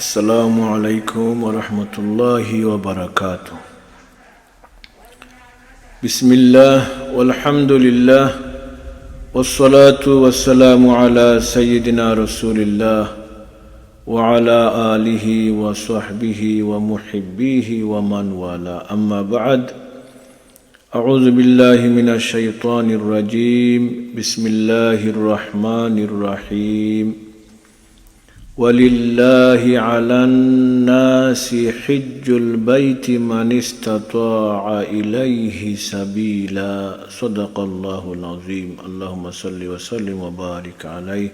Assalamu alaikum wa rahmatullahi wa barakatuh. Bismillah walhamdulillah wassalatu wassalamu ala sayyidina rasulillah wa ala alihi wa sahbihi wa muhibbihi wa man wala. Amma ba'd. A'udhu billahi minash shaytanir rajim. Bismillahir rahmanir rahim. وَلِلَّهِ عَلَى النَّاسِ حِجُّ الْبَيْتِ مَنِ اسْتَطَاعَ إِلَيْهِ سَبِيلًا صدق الله العظيم. اللهم صل وسلم وبارك عليه.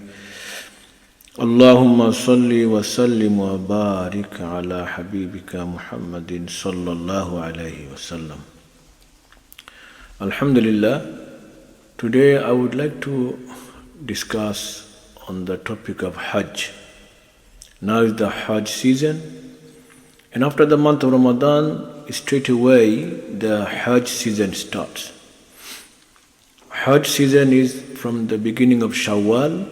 اللهم صل وسلم وبارك على حبيبك محمد صلى الله عليه وسلم. Alhamdulillah, today I would like to discuss on the topic of Hajj. Now is the Hajj season, and after the month of Ramadan, straight away the Hajj season starts. Hajj season is from the beginning of Shawwal,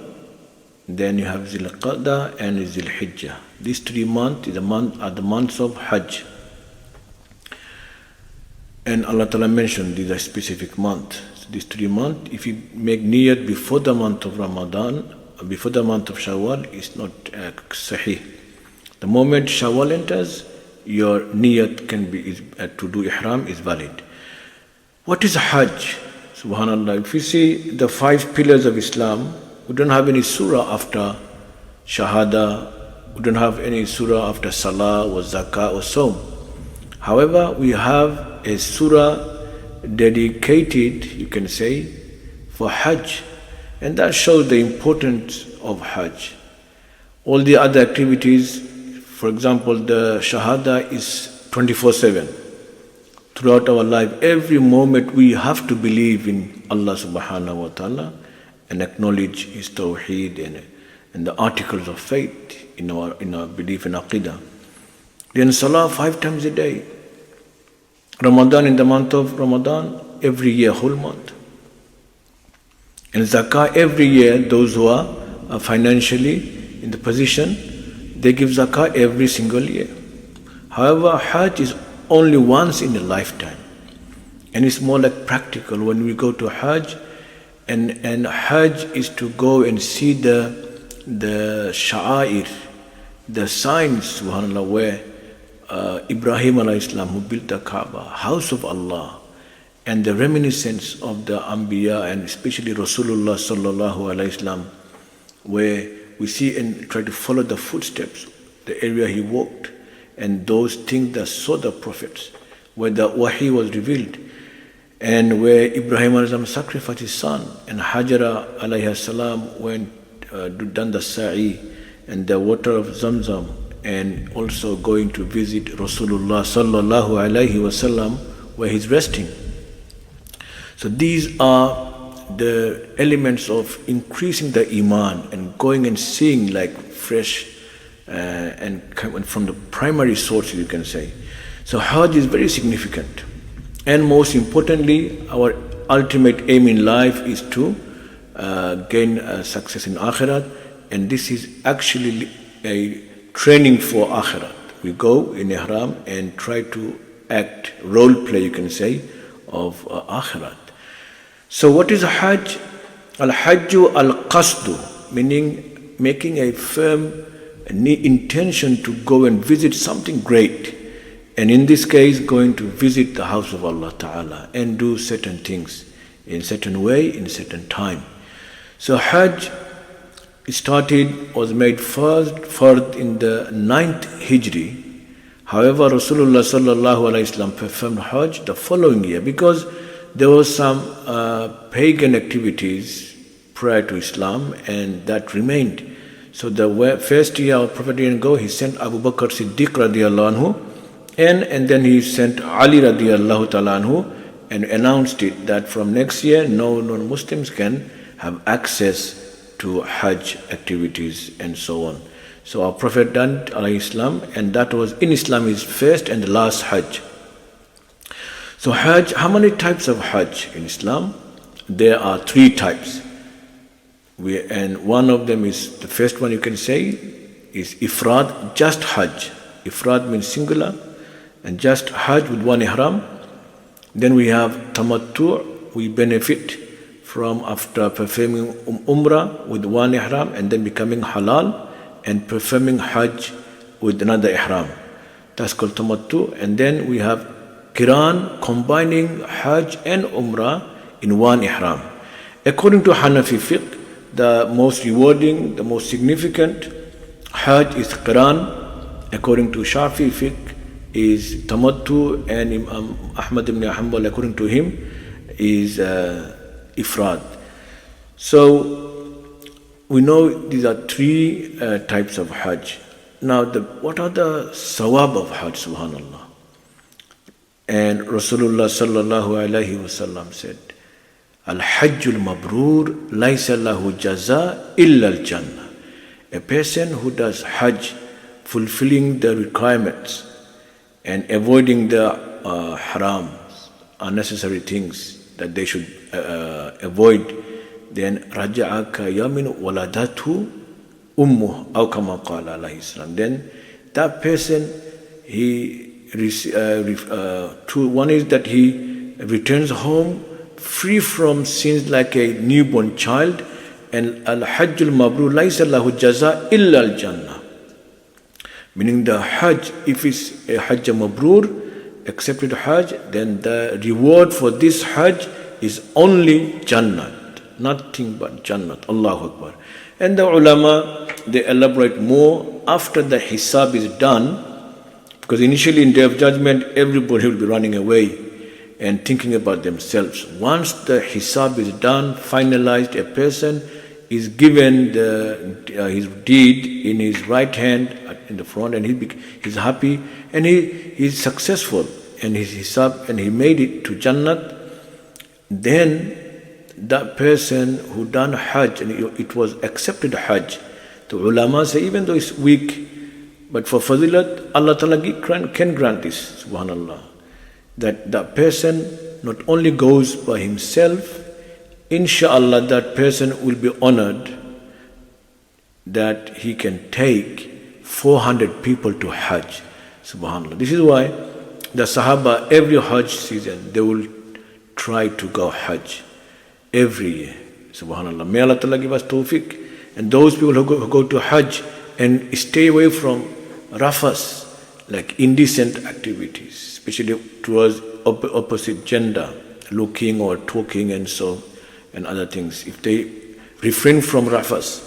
then you have Zil Qa'dah and Zil Hijjah. These 3 months are the months of Hajj. And Allah Ta'ala mentioned these are specific months. So these 3 months, if you make niyat before the month of Ramadan, before the month of Shawwal, is not sahih. The moment Shawwal enters, your niyat can be to do ihram is valid. What is Hajj? Subhanallah. If you see the 5 pillars of Islam, we don't have any surah after Shahada, we don't have any surah after Salah or Zakah or Sawm. However, we have a surah dedicated, you can say, for Hajj. And that shows the importance of Hajj. All the other activities, for example, the Shahada is 24/7. Throughout our life, every moment we have to believe in Allah subhanahu wa ta'ala and acknowledge His Tawheed and the articles of faith in our belief in Aqidah. Then Salah 5 times a day. Ramadan, in the month of Ramadan, every year, whole month. And zakah every year, those who are financially in the position, they give zakah every single year. However, Hajj is only once in a lifetime. And it's more like practical when we go to Hajj. And Hajj is to go and see the sha'air, the signs, subhanAllah, where Ibrahim alayhi salam, who built the Kaaba, house of Allah, and the reminiscence of the Anbiya and especially Rasulullah sallallahu alayhi wasallam, where we see and try to follow the footsteps, the area he walked, and those things that saw the prophets, where the Wahi was revealed, and where Ibrahim alayhi salam sacrificed his son, and Hajara alayhi salam went done the sa'i, and the water of Zamzam, and also going to visit Rasulullah sallallahu alayhi wasallam, where he's resting. So these are the elements of increasing the iman and going and seeing like fresh and from the primary source, you can say. So Hajj is very significant. And most importantly, our ultimate aim in life is to gain success in Akhirat. And this is actually a training for Akhirat. We go in Ihram and try to act, role play, you can say, of Akhirat. So what is Hajj? Al-Hajju al-Qasdu, meaning making a firm intention to go and visit something great. And in this case, going to visit the house of Allah Ta'ala and do certain things in certain way, in certain time. So Hajj was made first in the 9th Hijri. However, Rasulullah sallallahu alayhi wasallam performed Hajj the following year because there was some pagan activities prior to Islam, and that remained. So the first year of Prophet didn't go, he sent Abu Bakr Siddiq radiallahu anhu, and then he sent Ali radiallahu ta'ala anhu, and announced it that from next year, no non-Muslims can have access to Hajj activities and so on. So our Prophet done alayhi salam, and that was in Islam his first and the last Hajj. So Hajj, how many types of Hajj in Islam? There are 3 types. And one of them is, the first one you can say, is ifrad, just Hajj. Ifrad means singular, and just Hajj with one ihram. Then we have tamattu, we benefit from after performing umrah with one ihram and then becoming halal and performing Hajj with another ihram. That's called tamattu. And then we have Qiran, combining Hajj and umrah in one ihram. According to Hanafi fiqh, the most rewarding, the most significant Hajj is Qiran. According to Shafi fiqh is Tamattu, and Imam Ahmad ibn Hanbal, according to him, is Ifrad. So we know these are three types of Hajj. Now, what are the sawab of Hajj, subhanallah? And Rasulullah sallallahu alayhi wasallam said, Al-Hajjul Mabrur laysa lahu jaza illa al-Jannah. A person who does Hajj, fulfilling the requirements and avoiding the harams, unnecessary things that they should avoid, then raja'a ka yamin waladatu ummuh aw kama qala alayhi salam. Then that person, one is that he returns home free from sins like a newborn child, and al-hajjul mabrur laysa lahu jaza illa al-jannah. Meaning the Hajj, if it's a Hajj mabrur, accepted Hajj, then the reward for this Hajj is only Jannat, nothing but Jannat. Allahu Akbar. And the ulama, they elaborate more after the hisab is done, because initially in Day of Judgment, everybody will be running away and thinking about themselves. Once the hisab is done, finalized, a person is given his deed in his right hand in the front, and he's happy and he's successful, and his hisab, and he made it to Jannat. Then that person who done Hajj and it was accepted Hajj, the ulama say even though it's weak, but for fadilat, Allah Ta'ala can grant this, subhanallah, that person not only goes by himself, inshallah that person will be honored that he can take 400 people to Hajj, subhanallah. This is why the Sahaba, every Hajj season, they will try to go Hajj every year, subhanallah. May Allah Ta'ala give us tawfiq. And those people who go to Hajj and stay away from rafas, like indecent activities, especially towards opposite gender, looking or talking and other things. If they refrain from rafas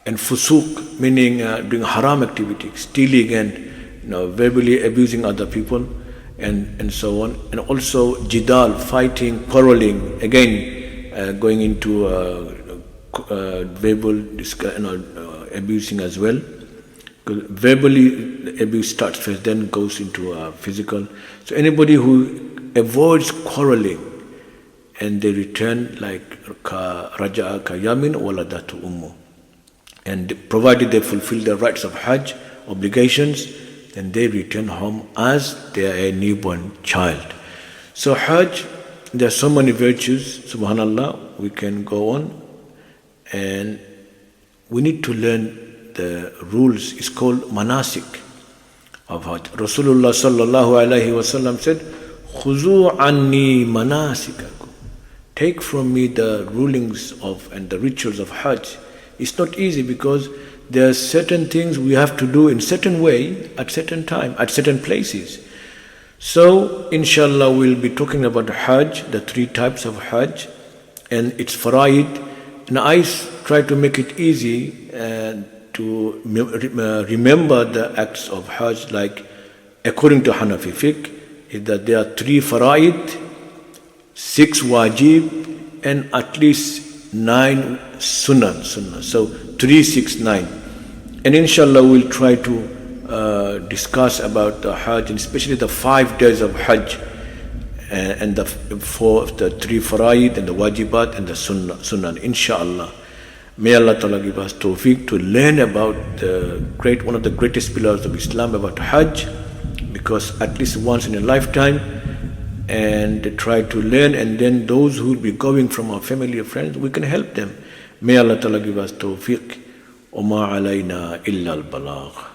and fusuk, meaning doing haram activities, stealing and verbally abusing other people and so on, and also jidal, fighting, quarreling, again going into verbal abusing as well. Because verbally abuse starts first, then goes into physical. So anybody who avoids quarreling and they return like raja'a ka yamin waladatu ummu, and provided they fulfill the rights of Hajj obligations, then they return home as they are a newborn child. So Hajj, there are so many virtues, subhanallah, we can go on, and we need to learn the rules. It's called manasik of Hajj. Rasulullah sallallahu alayhi wasallam said, "Khuzu anni manasikakum." Take from me the rulings of and the rituals of Hajj. It's not easy because there are certain things we have to do in certain way at certain time, at certain places. So, inshallah, we'll be talking about Hajj, the three types of Hajj, and its faraid. And I try to make it easy to remember the acts of Hajj, like according to Hanafi fiqh, is that there are 3 faraid, 6 wajib, and at least 9 sunnah. So 3, 6, 9. And inshallah we'll try to discuss about the Hajj, and especially the 5 days of Hajj, and the 3 faraid and the wajibat and the sunnah, inshallah. May Allah Ta'ala give us tawfiq to learn about one of the greatest pillars of Islam, about Hajj, because at least once in a lifetime, and try to learn, and then those who will be going from our family or friends, we can help them. May Allah Ta'ala give us tawfiq. وما علينا إلا البلاغ.